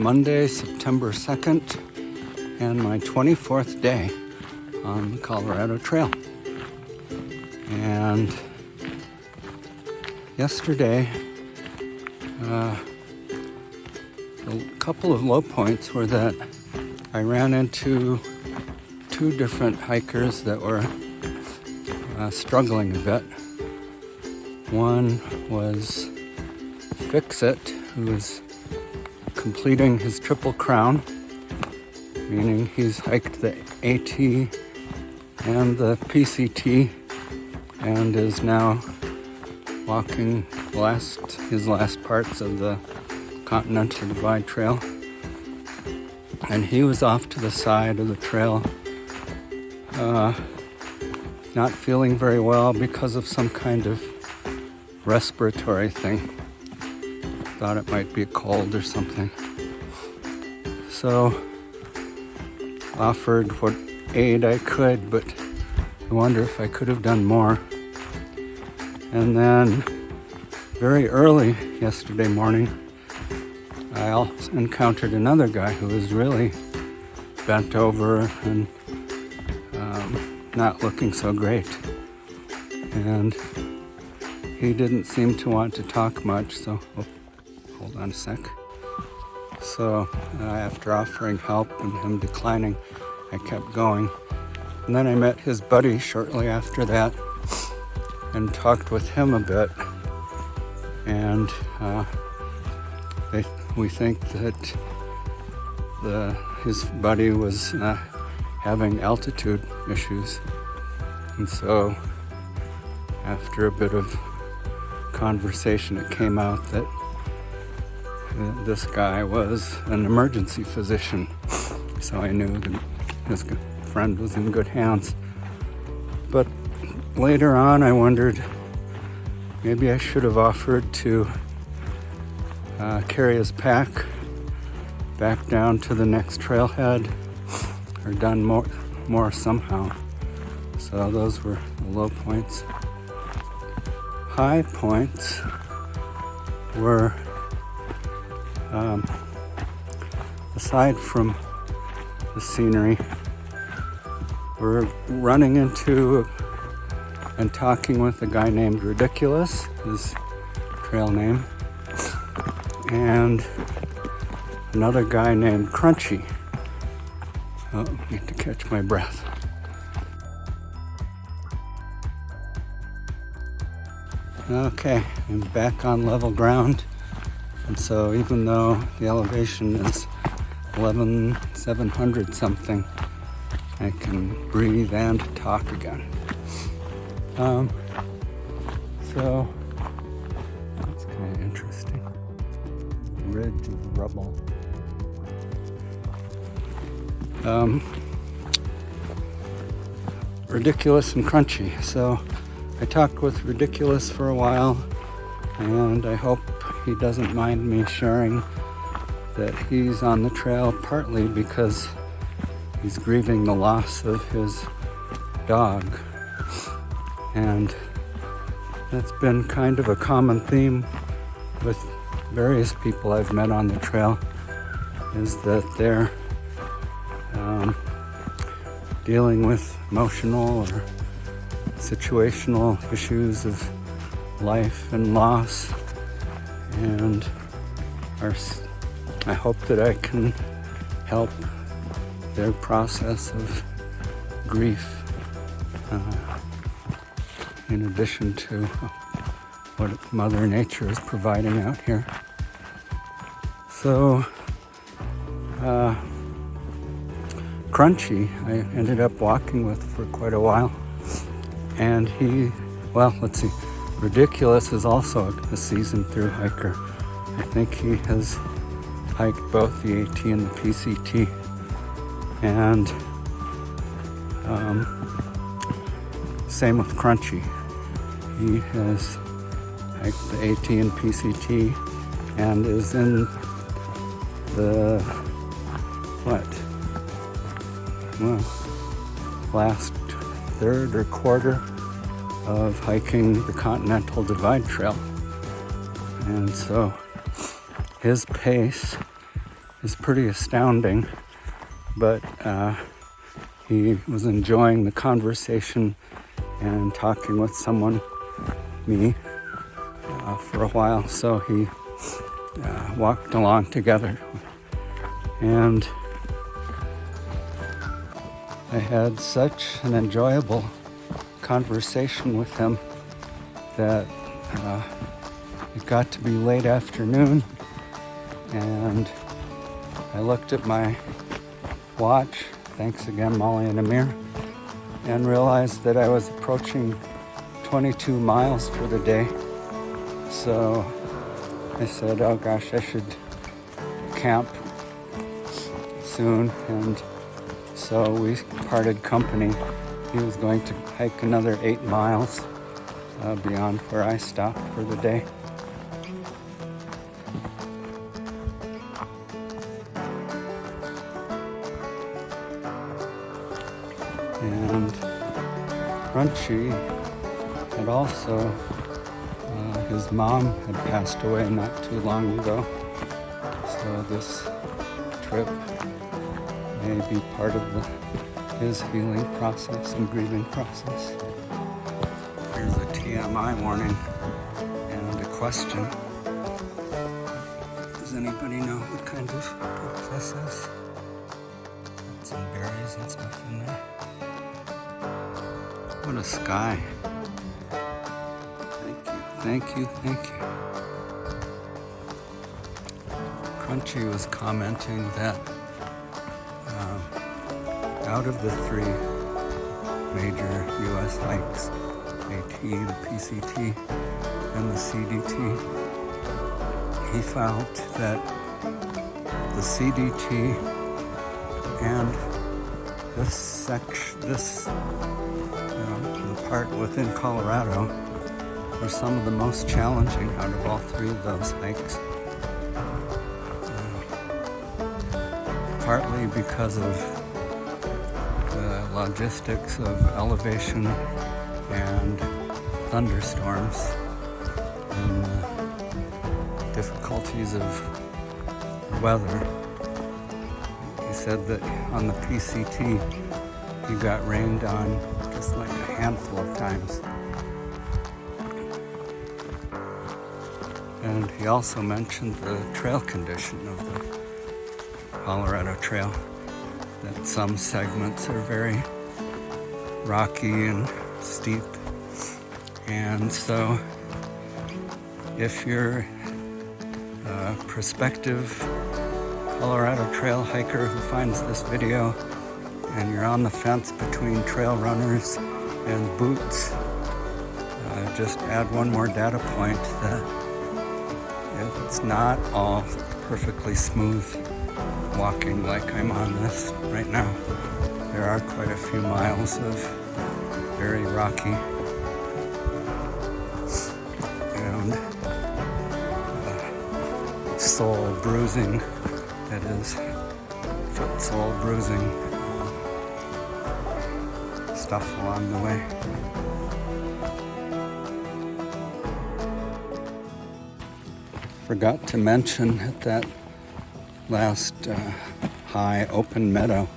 Monday, September 2nd, and my 24th day on the Colorado Trail. And yesterday, a couple of low points were that I ran into two different hikers that were struggling a bit. One was Fix-It, who was completing his Triple Crown, meaning he's hiked the AT and the PCT and is now walking his last parts of the Continental Divide Trail. And he was off to the side of the trail, not feeling very well because of some kind of respiratory thing. Thought it might be a cold or something. So offered what aid I could, but I wonder if I could have done more. And then very early yesterday morning, I also encountered another guy who was really bent over and not looking so great. And he didn't seem to want to talk much, so hold on a sec. So after offering help and him declining, I kept going. And then I met his buddy shortly after that and talked with him a bit. And we think that his buddy was having altitude issues. And so after a bit of conversation, it came out that this guy was an emergency physician. So I knew that his friend was in good hands. But later on, I wondered maybe I should have offered to carry his pack back down to the next trailhead, or done more somehow. So those were the low points. High points were, aside from the scenery, we're running into and talking with a guy named Ridiculous, his trail name, and another guy named Crunchy. Oh, need to catch my breath. Okay, I'm back on level ground, and so even though the elevation is 11,700 something, I can breathe and talk again. So that's kind of interesting. Ridge of rubble. Ridiculous and Crunchy. So I talked with Ridiculous for a while, and I hope he doesn't mind me sharing that he's on the trail partly because he's grieving the loss of his dog. And that's been kind of a common theme with various people I've met on the trail, is that they're dealing with emotional or situational issues of life and loss, and I hope that I can help their process of grief, in addition to what Mother Nature is providing out here. So Crunchy, I ended up walking with for quite a while, and Ridiculous is also a seasoned through hiker. I think he has hiked both the AT and the PCT, and same with Crunchy. He has hiked the AT and PCT and is in the last third or quarter of hiking the Continental Divide Trail. And so his pace is pretty astounding, but he was enjoying the conversation and talking with someone, me, for a while, so he walked along together, and I had such an enjoyable conversation with him that it got to be late afternoon, and I looked at my watch, thanks again Molly and Amir, and realized that I was approaching 22 miles for the day. So I said, oh gosh, I should camp soon, and so we parted company. He was going to hike another 8 miles beyond where I stopped for the day. And Crunchy had also, his mom had passed away not too long ago, so this trip may be part of his healing process and grieving process. Here's a TMI warning and a question. Does anybody know what kind of fruit this is? Got some berries and stuff in there. What a sky. Thank you. Crunchy was commenting that out of the 3 major U.S. hikes, AT, the PCT, and the CDT, he found that the CDT and the part within Colorado were some of the most challenging out of all 3 of those hikes. Partly because of the logistics of elevation and thunderstorms and the difficulties of weather. He said that on the PCT he got rained on just like a handful of times. And he also mentioned the trail condition of the Colorado Trail, that some segments are very rocky and steep. And so if you're a prospective Colorado Trail hiker who finds this video and you're on the fence between trail runners and boots, just add one more data point that it's not all perfectly smooth walking like I'm on this right now. There are quite a few miles of very rocky and sole bruising, that is, foot sole bruising stuff along the way. Forgot to mention at that last high open meadow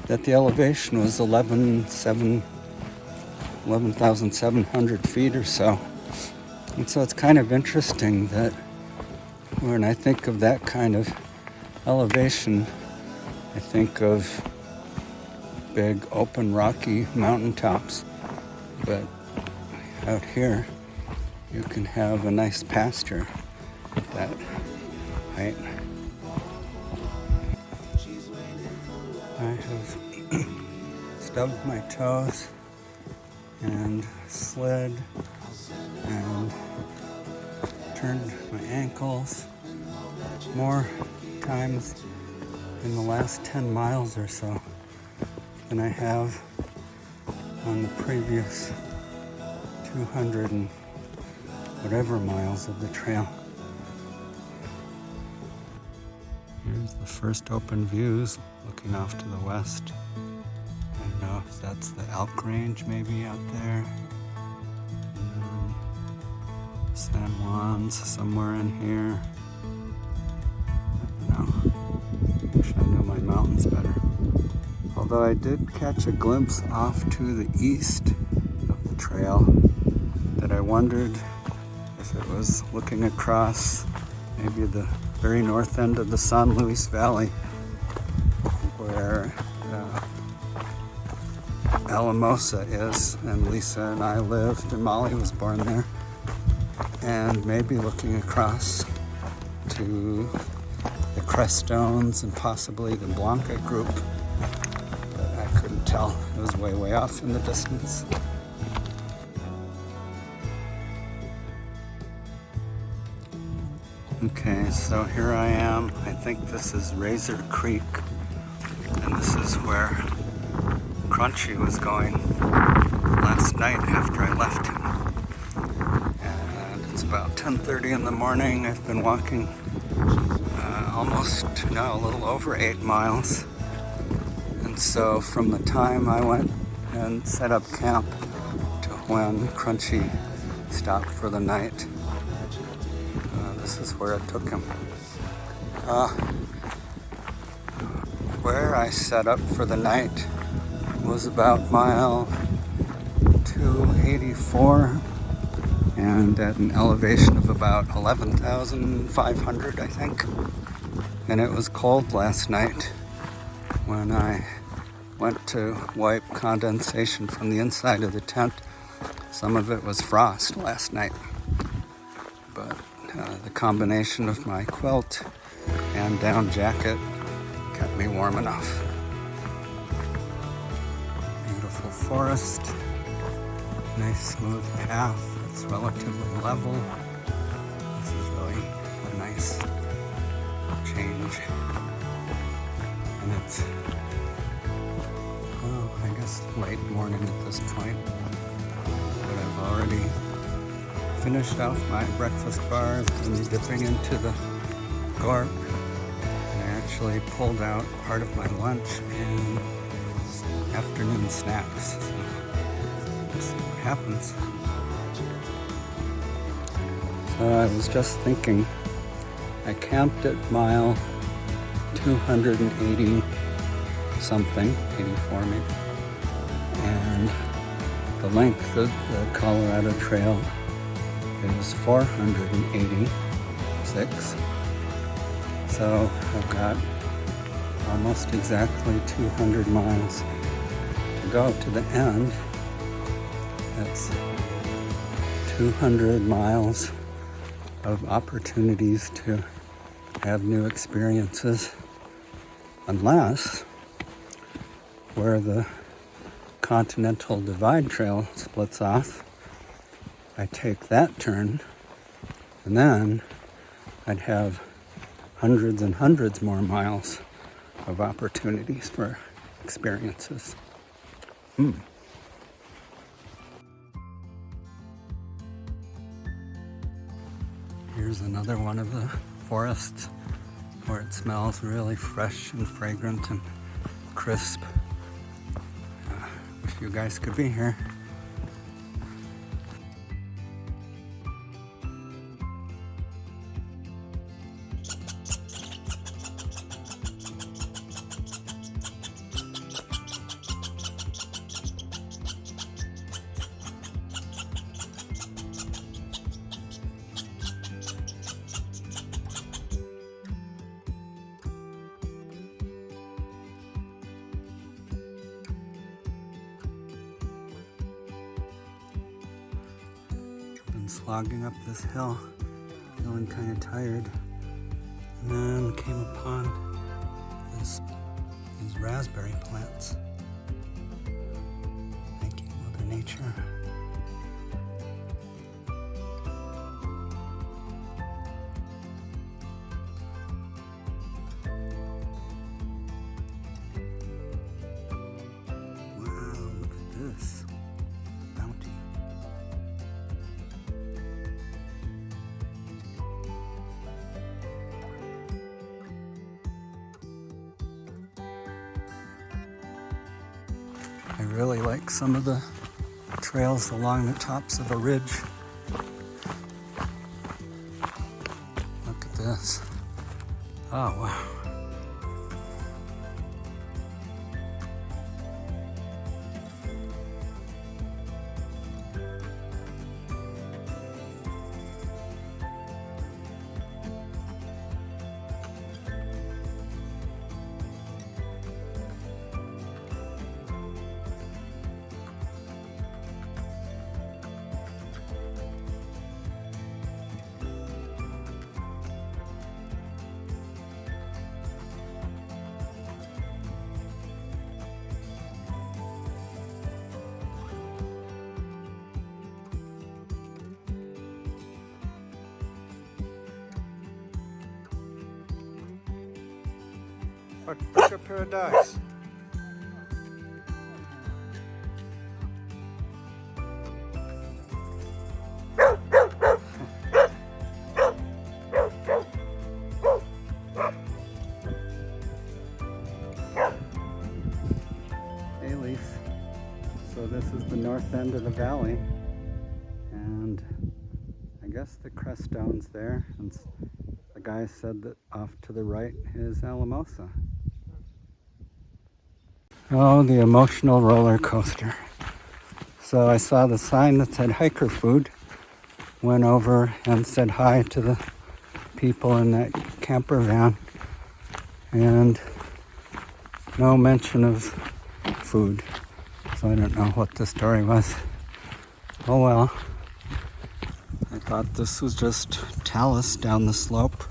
that the elevation was 11,700 feet or so. And so it's kind of interesting that when I think of that kind of elevation, I think of big open rocky mountaintops, but out here you can have a nice pasture at that height. I have stubbed my toes and slid and turned my ankles more times in the last 10 miles or so than I have on the previous 200 and whatever miles of the trail. Here's the first open views looking off to the west. I don't know if that's the elk range maybe out there. San Juan's somewhere in here. I don't know. That's better. Although I did catch a glimpse off to the east of the trail that I wondered if it was looking across maybe the very north end of the San Luis Valley, where Alamosa is, and Lisa and I lived, and Molly was born there, and maybe looking across to the Crestones and possibly the Blanca group, but I couldn't tell. It was way off in the distance. Okay, so here I am. I think this is Razor Creek, and this is where Crunchy was going last night after I left him. And it's about 10:30 in the morning. I've been walking a little over 8 miles. And so from the time I went and set up camp to when Crunchy stopped for the night, this is where it took him. Where I set up for the night was about mile 284 and at an elevation of about 11,500, I think. And it was cold last night when I went to wipe condensation from the inside of the tent. Some of it was frost last night, but the combination of my quilt and down jacket kept me warm enough. Beautiful forest, nice smooth path. It's relatively level. This is really a nice change. And it's, I guess late morning at this point, but I've already finished off my breakfast bars and dipping into the gorp. And I actually pulled out part of my lunch and afternoon snacks. So let's see what happens. So I was just thinking, I camped at mile 280 something, 84 maybe. And the length of the Colorado Trail is 486. So I've got almost exactly 200 miles to go to the end. That's 200 miles of opportunities to have new experiences, unless where the Continental Divide Trail splits off, I take that turn, and then I'd have hundreds and hundreds more miles of opportunities for experiences. Here's another one of the forests where it smells really fresh and fragrant and crisp. Wish you guys could be here. Slogging up this hill, feeling kind of tired, and then came upon these raspberry plants. Thank you, Mother Nature. Wow, look at this. Bounty. I really like some of the trails along the tops of a ridge. Look at this. Oh, wow. Pick a pair of dogs. Hey, Leaf. So this is the north end of the valley, and I guess the Creststone's there, and the guy said that off to the right is Alamosa. Oh, the emotional roller coaster. So I saw the sign that said hiker food, went over and said hi to the people in that camper van, and no mention of food. So I don't know what the story was. Oh well. I thought this was just talus down the slope.